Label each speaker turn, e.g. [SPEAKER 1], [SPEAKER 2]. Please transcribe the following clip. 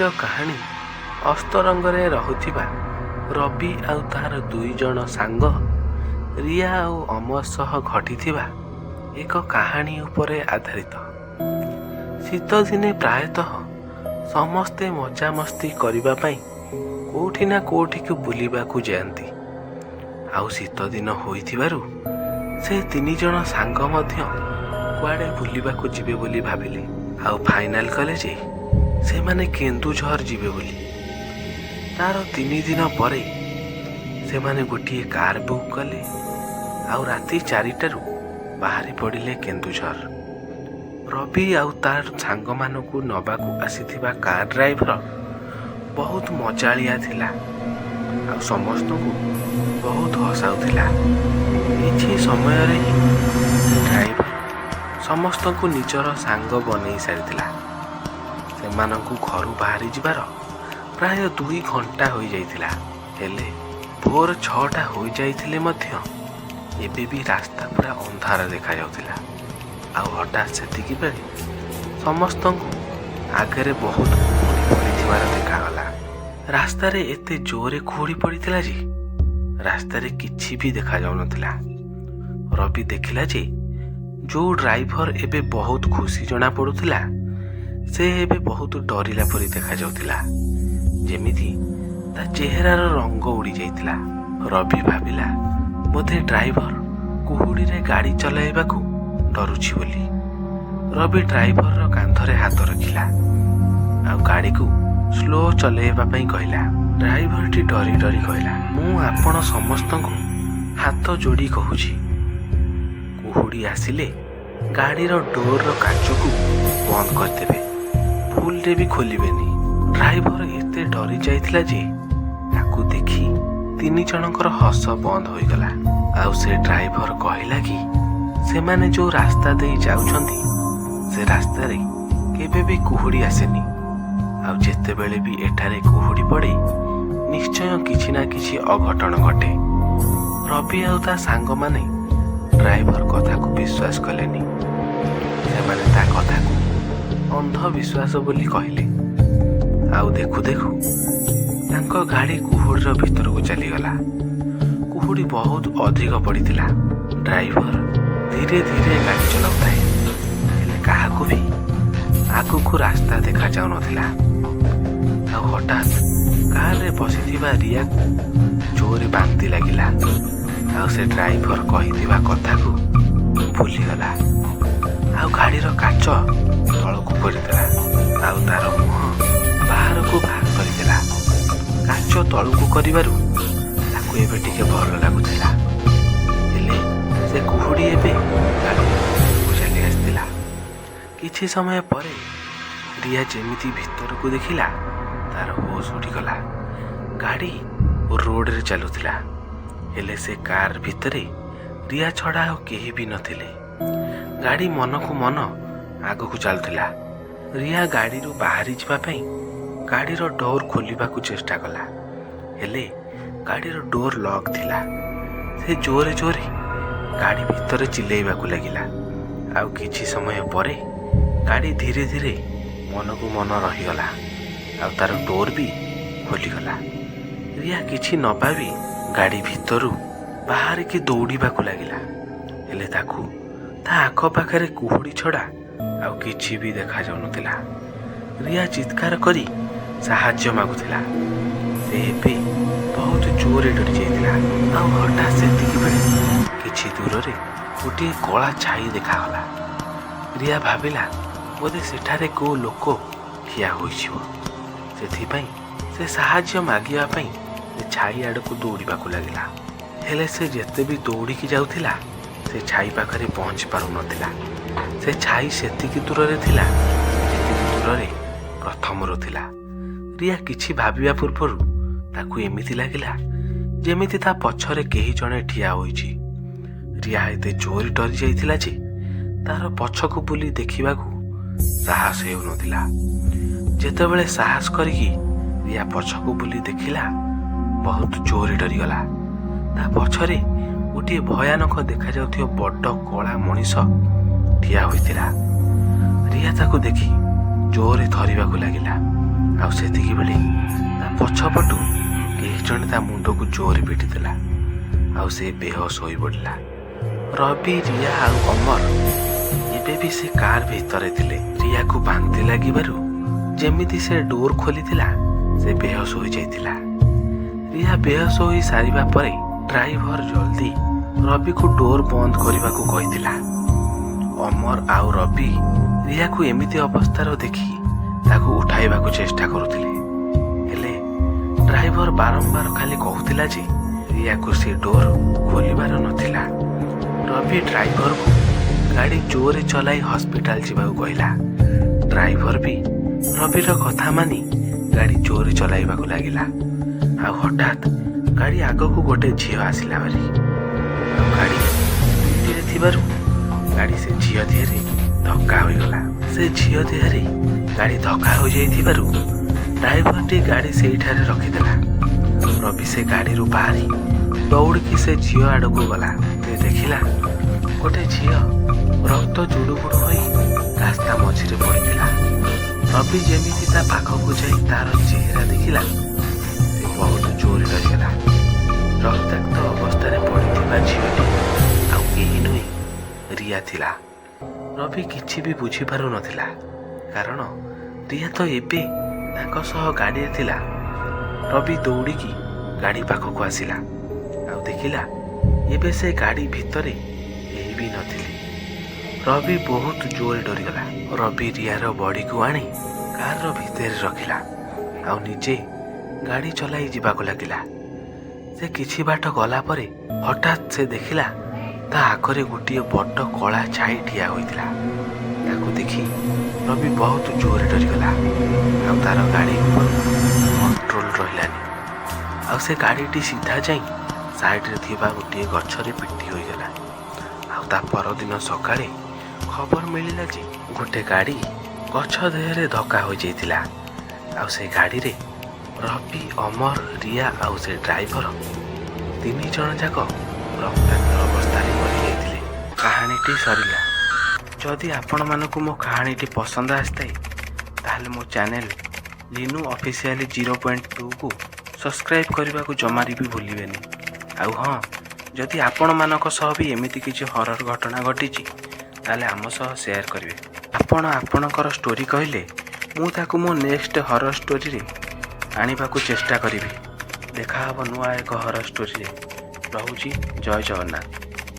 [SPEAKER 1] ଆଜିର କାହାଣୀ ଅସ୍ତରଙ୍ଗରେ ରହୁଥିବା ରବି ଆଉ ତାର 2 ଜଣ ସାଙ୍ଗ ରିୟା ଆଉ ଅମର ସହ ଘଟିଥିବା ଏକ କାହାଣୀ ଉପରେ ଆଧାରିତ। ଶୀତଦିନେ ପ୍ରାୟତଃ ସମସ୍ତେ ମଜାମସ୍ତି କରିବା ପାଇଁ କୋଉଠି ନା କୋଉଠିକୁ ବୁଲିବାକୁ ଯାଆନ୍ତି। ଆଉ ଶୀତଦିନ ହୋଇଥିବାରୁ ସେ 3 ଜଣ ସାଙ୍ଗ ମଧ୍ୟ କୁଆଡ଼େ ବୁଲିବାକୁ ଯିବେ ବୋଲି ଭାବିଲେ। ଆଉ ଫାଇନାଲ କଲେ ଯେ ସେମାନେ କେନ୍ଦୁଝର ଯିବେ ବୋଲି। ତାର 3 ଦିନ ପରେ ସେମାନେ ଗୋଟିଏ କାର ବୁକ୍ କଲେ ଆଉ ରାତି 4ଟାରୁ ବାହାରି ପଡ଼ିଲେ କେନ୍ଦୁଝର। ରବି ଆଉ ତାର ସାଙ୍ଗମାନଙ୍କୁ ନେବାକୁ ଆସିଥିବା କାର ଡ୍ରାଇଭର ବହୁତ ମଜାଳିଆ ଥିଲା ଆଉ ସମସ୍ତଙ୍କୁ ବହୁତ ହସାଉଥିଲା। କିଛି ସମୟରେ ହିଁ ଡ୍ରାଇଭର ସମସ୍ତଙ୍କୁ ନିଜର ସାଙ୍ଗ ବନେଇ ସାରିଥିଲା। ସେମାନଙ୍କୁ ଘରୁ ବାହାରି ଯିବାର ପ୍ରାୟ 2 ଘଣ୍ଟା ହୋଇଯାଇଥିଲା। ହେଲେ ଭୋର 6ଟା ହୋଇଯାଇଥିଲେ ମଧ୍ୟ ଏବେ ବି ରାସ୍ତା ପୁରା ଅନ୍ଧାର ଦେଖାଯାଉଥିଲା। ଆଉ ହଠାତ୍ ସେତିକି ବେଳେ ସମସ୍ତଙ୍କୁ ଆଗରେ ବହୁତ କୁହୁଡ଼ି ପଡ଼ିଥିବାର ଦେଖାଗଲା। ରାସ୍ତାରେ ଏତେ ଜୋରରେ କୁହୁଡ଼ି ପଡ଼ିଥିଲା ଯେ ରାସ୍ତାରେ କିଛି ବି ଦେଖାଯାଉନଥିଲା। ରବି ଦେଖିଲା ଯେ ଯୋଉ ଡ୍ରାଇଭର ଏବେ ବହୁତ ଖୁସି ଜଣା ପଡ଼ୁଥିଲା ସେ ଏବେ ବହୁତ ଡରିଲା ପରି ଦେଖାଯାଉଥିଲା, ଯେମିତି ତା ଚେହେରାର ରଙ୍ଗ ଉଡ଼ି ଯାଇଥିଲା। ରବି ଭାବିଲା ବୋଧେ ଡ୍ରାଇଭର କୁହୁଡ଼ିରେ ଗାଡ଼ି ଚଲାଇବାକୁ ଡରୁଛି ବୋଲି। ରବି ଡ୍ରାଇଭରର କାନ୍ଧରେ ହାତ ରଖିଲା ଆଉ ଗାଡ଼ିକୁ ସ୍ଲୋ ଚଲେଇବା ପାଇଁ କହିଲା। ଡ୍ରାଇଭରଟି ଡରି ଡରି କହିଲା, ମୁଁ ଆପଣ ସମସ୍ତଙ୍କୁ ହାତ ଯୋଡ଼ି କହୁଛି, କୁହୁଡ଼ି ଆସିଲେ ଗାଡ଼ିର ଡୋରର କାଚକୁ ବନ୍ଦ କରିଦେବେ, ଭୁଲରେ ବି ଖୋଲିବେନି। ଡ୍ରାଇଭର ଏତେ ଡରି ଯାଇଥିଲା ଯେ ତାକୁ ଦେଖି 3 ଜଣଙ୍କର ହସ ବନ୍ଦ ହୋଇଗଲା। ଆଉ ସେ ଡ୍ରାଇଭର କହିଲା କି ସେମାନେ ଯୋଉ ରାସ୍ତା ଦେଇ ଯାଉଛନ୍ତି ସେ ରାସ୍ତାରେ କେବେ ବି କୁହୁଡ଼ି ଆସେନି। ଆଉ ଯେତେବେଳେ ବି ଏଠାରେ କୁହୁଡ଼ି ପଡ଼େ ନିଶ୍ଚୟ କିଛି ନା କିଛି ଅଘଟଣ ଘଟେ। ରବି ଆଉ ତା ସାଙ୍ଗମାନେ ଡ୍ରାଇଭର କଥାକୁ ବିଶ୍ୱାସ କଲେନି। ସେମାନେ ତା କଥାକୁ ଅନ୍ଧବିଶ୍ୱାସ ବୋଲି କହିଲେ। ଆଉ ଦେଖୁ ଦେଖୁ ତାଙ୍କ ଗାଡ଼ି କୁହୁଡ଼ିର ଭିତରକୁ ଚାଲିଗଲା। କୁହୁଡ଼ି ବହୁତ ଅଧିକ ପଡ଼ିଥିଲା। ଡ୍ରାଇଭର ଧୀରେ ଧୀରେ ଗାଡ଼ି ଚଲାଉଥାଏ, ହେଲେ କାହାକୁ ବି ଆଗକୁ ରାସ୍ତା ଦେଖାଯାଉନଥିଲା। ଆଉ ହଠାତ୍ କାରରେ ବସିଥିବା ରିୟାକୁ ଜୋରରେ ବାନ୍ତି ଲାଗିଲା ଆଉ ସେ ଡ୍ରାଇଭର କହିଥିବା କଥାକୁ ଭୁଲିଗଲା ଆଉ ଗାଡ଼ିର କାଚ ତଳକୁ କରିଦେଲା ଆଉ ତାର ମୁହଁ ବାହାରକୁ ବାହାର କରିଦେଲା। କାଚ ତଳକୁ କରିବାରୁ ତାକୁ ଏବେ ଟିକେ ଭଲ ଲାଗୁଥିଲା। ହେଲେ ସେ କୁହୁଡ଼ି ଏବେ ଗାଡ଼ିକୁ ଚାଲି ଆସିଥିଲା। କିଛି ସମୟ ପରେ ରିୟା ଯେମିତି ଭିତରକୁ ଦେଖିଲା ତାର ହୋସ ଉଠିଗଲା। ଗାଡ଼ି ରୋଡ଼ରେ ଚାଲୁଥିଲା, ହେଲେ ସେ କାର ଭିତରେ ରିୟା ଛଡ଼ା ଆଉ କେହି ବି ନଥିଲେ। ଗାଡ଼ି ମନକୁ ମନ ଆଗକୁ ଚାଲୁଥିଲା। ରିୟା ଗାଡ଼ିରୁ ବାହାରି ଯିବା ପାଇଁ ଗାଡ଼ିର ଡୋର ଖୋଲିବାକୁ ଚେଷ୍ଟା କଲା, ହେଲେ ଗାଡ଼ିର ଡୋର ଲକ୍ ଥିଲା। ସେ ଜୋରେ ଜୋରେ ଗାଡ଼ି ଭିତରେ ଚିଲେଇବାକୁ ଲାଗିଲା। ଆଉ କିଛି ସମୟ ପରେ ଗାଡ଼ି ଧୀରେ ଧୀରେ ମନକୁ ମନ ରହିଗଲା ଆଉ ତାର ଡୋର ବି ଖୋଲିଗଲା। ରିୟା କିଛି ନ ଭାବି ଗାଡ଼ି ଭିତରୁ ବାହାରିକି ଦୌଡ଼ିବାକୁ ଲାଗିଲା, ହେଲେ ତାକୁ ତା ଆଖପାଖରେ କୁହୁଡ଼ି ଛଡ଼ା ଆଉ କିଛି ବି ଦେଖାଯାଉନଥିଲା। ରିୟା ଚିତ୍କାର କରି ସାହାଯ୍ୟ ମାଗୁଥିଲା। ସେ ଏବେ ବହୁତ ଜୋରରେ ଡରି ଯାଇଥିଲା। ଆଉ ହଠାତ୍ ସେତିକି ବେଳେ କିଛି ଦୂରରେ ଗୋଟିଏ କଳା ଛାଇ ଦେଖାଗଲା। ରିୟା ଭାବିଲା ବୋଧେ ସେଠାରେ କୋଉ ଲୋକ ଠିଆ ହୋଇଯିବ। ସେଥିପାଇଁ ସେ ସାହାଯ୍ୟ ମାଗିବା ପାଇଁ ସେ ଛାଇ ଆଡ଼କୁ ଦୌଡ଼ିବାକୁ ଲାଗିଲା। ହେଲେ ସେ ଯେତେ ବି ଦୌଡ଼ିକି ଯାଉଥିଲା ସେ ଛାଇ ପାଖରେ ପହଞ୍ଚି ପାରୁନଥିଲା। ସେ ଛାଇ ସେତିକି ଦୂରରେ ଥିଲା ଯେତିକି ଦୂରରେ ପ୍ରଥମରୁ ଥିଲା। ରିୟା କିଛି ଭାବିବା ପୂର୍ବରୁ ତାକୁ ଏମିତି ଲାଗିଲା ଯେମିତି ତା ପଛରେ କେହି ଜଣେ ଠିଆ ହୋଇଛି। ରିୟା ଏତେ ଜୋରରେ ଡରି ଯାଇଥିଲା ଯେ ତାର ପଛକୁ ବୁଲି ଦେଖିବାକୁ ସାହସ ହେଉନଥିଲା। ଯେତେବେଳେ ସାହସ କରିକି ରିୟା ପଛକୁ ବୁଲି ଦେଖିଲା ବହୁତ ଜୋରରେ ଡରିଗଲା। ତା ପଛରେ ଗୋଟିଏ ଭୟାନକ ଦେଖାଯାଉଥିବା ବଡ଼ କଳା ମଣିଷ ଠିଆ ହୋଇଥିଲା। ରିୟା ତାକୁ ଦେଖି ଜୋରରେ ଥରିବାକୁ ଲାଗିଲା ଆଉ ସେତିକି ବେଳେ ତା ପଛପଟୁ କେହି ଜଣେ ତା ମୁଣ୍ଡକୁ ଜୋରରେ ପିଟିଥିଲା ଆଉ ସେ ବେହୋସ ହୋଇପଡ଼ିଲା। ରବି, ରିୟା ଆଉ ଅମର ଏବେ ବି ସେ କାର୍ ଭିତରେ ଥିଲେ। ରିୟାକୁ ବାନ୍ତି ଲାଗିବାରୁ ଯେମିତି ସେ ଡୋର ଖୋଲିଥିଲା ସେ ବେହୋସ ହୋଇଯାଇଥିଲା। ରିୟା ବେହୋସ ହୋଇ ସାରିବା ପରେ ଡ୍ରାଇଭର ଜଲ୍ଦି ରବିକୁ ଡୋର ବନ୍ଦ କରିବାକୁ କହିଥିଲା। ଅମର ଆଉ ରବି ରିୟାକୁ ଏମିତି ଅବସ୍ଥାର ଦେଖି ତାକୁ ଉଠାଇବାକୁ ଚେଷ୍ଟା କରୁଥିଲେ, ହେଲେ ଡ୍ରାଇଭର ବାରମ୍ବାର ଖାଲି କହୁଥିଲା ଯେ ରିୟାକୁ ସେ ଡୋର ଖୋଲିବାର ନଥିଲା। ରବି ଡ୍ରାଇଭରକୁ ଗାଡ଼ି ଜୋରରେ ଚଲାଇ ହସ୍ପିଟାଲ ଯିବାକୁ କହିଲା। ଡ୍ରାଇଭର ବି ରବିର କଥା ମାନି ଗାଡ଼ି ଜୋରରେ ଚଲାଇବାକୁ ଲାଗିଲା। ଆଉ ହଠାତ୍ ଗାଡ଼ି ଆଗକୁ ଗୋଟେ ଝିଅ ଆସିଲା ଭାରି। ଆଉ ଗାଡ଼ି ପିଟିରେ ଥିବାରୁ ଗାଡ଼ି ସେ ଝିଅ ଦେହରେ ଧକ୍କା ହୋଇଗଲା। ସେ ଝିଅ ଦେହରେ ଗାଡ଼ି ଧକ୍କା ହୋଇଯାଇଥିବାରୁ ଡ୍ରାଇଭରଟି ଗାଡ଼ି ସେଇଠାରେ ରଖିଦେଲା। ରବି ସେ ଗାଡ଼ିରୁ ବାହାରି ଦୌଡ଼ିକି ସେ ଝିଅ ଆଡ଼କୁ ଗଲା। ସେ ଦେଖିଲା ଗୋଟେ ଝିଅ ରକ୍ତ ଜୁଡ଼ୁବୁଡ଼ୁ ହୋଇ ରାସ୍ତା ମଝିରେ ପଡ଼ିଥିଲା। ରବି ଯେମିତି ତା ପାଖକୁ ଯାଇ ତାର ଚେହେରା ଦେଖିଲା, ସେ ବହୁତ ଜୋରରେ ଡରିଗଲା। ରକ୍ତାକ୍ତ ଅବସ୍ଥାରେ ପଡ଼ିଥିବା ଝିଅଟି ଆଉ କେହି ନୁହେଁ, ରିୟା ଥିଲା। ରବି କିଛି ବି ବୁଝିପାରୁନଥିଲା, କାରଣ ରିୟା ତ ଏବେ ତାଙ୍କ ସହ ଗାଡ଼ିରେ ଥିଲା। ରବି ଦୌଡ଼ିକି ଗାଡ଼ି ପାଖକୁ ଆସିଲା ଆଉ ଦେଖିଲା ଏବେ ସେ ଗାଡ଼ି ଭିତରେ କେହି ବି ନଥିଲେ। ରବି ବହୁତ ଜୋରରେ ଡରିଗଲା। ରବି ରିୟାର ବଡ଼ିକୁ ଆଣି କାର୍ର ଭିତରେ ରଖିଲା ଆଉ ନିଜେ ଗାଡ଼ି ଚଲାଇ ଯିବାକୁ ଲାଗିଲା। ସେ କିଛି ବାଟ ଗଲା ପରେ ହଠାତ୍ ସେ ଦେଖିଲା ତା ଆଗରେ ଗୋଟିଏ ବଡ଼ କଳା ଛାଇ ଠିଆ ହୋଇଥିଲା। ତାକୁ ଦେଖି ରବି ବହୁତ ଜୋରରେ ଡରିଗଲା ଆଉ ତାର ଗାଡ଼ି ଉପରୁ କଣ୍ଟ୍ରୋଲ ରହିଲାନି। ଆଉ ସେ ଗାଡ଼ିଟି ସିଧା ଯାଇ ସାଇଡ଼ରେ ଥିବା ଗୋଟିଏ ଗଛରେ ପିଟି ହୋଇଗଲା। ଆଉ ତା ପରଦିନ ସକାଳେ ଖବର ମିଳିଲା ଯେ ଗୋଟେ ଗାଡ଼ି ଗଛ ଦେହରେ ଧକ୍କା ହୋଇଯାଇଥିଲା। ଆଉ ସେ ଗାଡ଼ିରେ ରବି, ଅମର, ରିୟା ଆଉ ସେ ଡ୍ରାଇଭର 3 ଜଣ ଯାକ ରକ୍ତାକ୍ତ ଅବସ୍ଥାରେ ମରିଯାଇଥିଲେ। କାହାଣୀଟି ସରିଲା। ଯଦି ଆପଣମାନଙ୍କୁ ମୋ କାହାଣୀଟି ପସନ୍ଦ ଆସିଥାଏ ତାହେଲେ ମୋ ଚ୍ୟାନେଲ ଲିନୁ ଅଫିସିଆଲି 0.2କୁ ସବସ୍କ୍ରାଇବ୍ କରିବାକୁ ଜମାରେ ବି ଭୁଲିବେନି। ଆଉ ହଁ, ଯଦି ଆପଣମାନଙ୍କ ସହ ବି ଏମିତି କିଛି ହରର ଘଟଣା ଘଟିଛି ତାହେଲେ ଆମ ସହ ସେୟାର କରିବେ। ଆପଣ ଆପଣଙ୍କର ଷ୍ଟୋରି କହିଲେ ମୁଁ ତାକୁ ମୋ ନେକ୍ସଟ ହରର ଷ୍ଟୋରିରେ ଆଣିବାକୁ ଚେଷ୍ଟା କରିବି। ଦେଖା ହେବ ନୂଆ ଏକ ହରର ଷ୍ଟୋରିରେ। ରହୁଛି, ଜୟ ଜଗନ୍ନାଥ।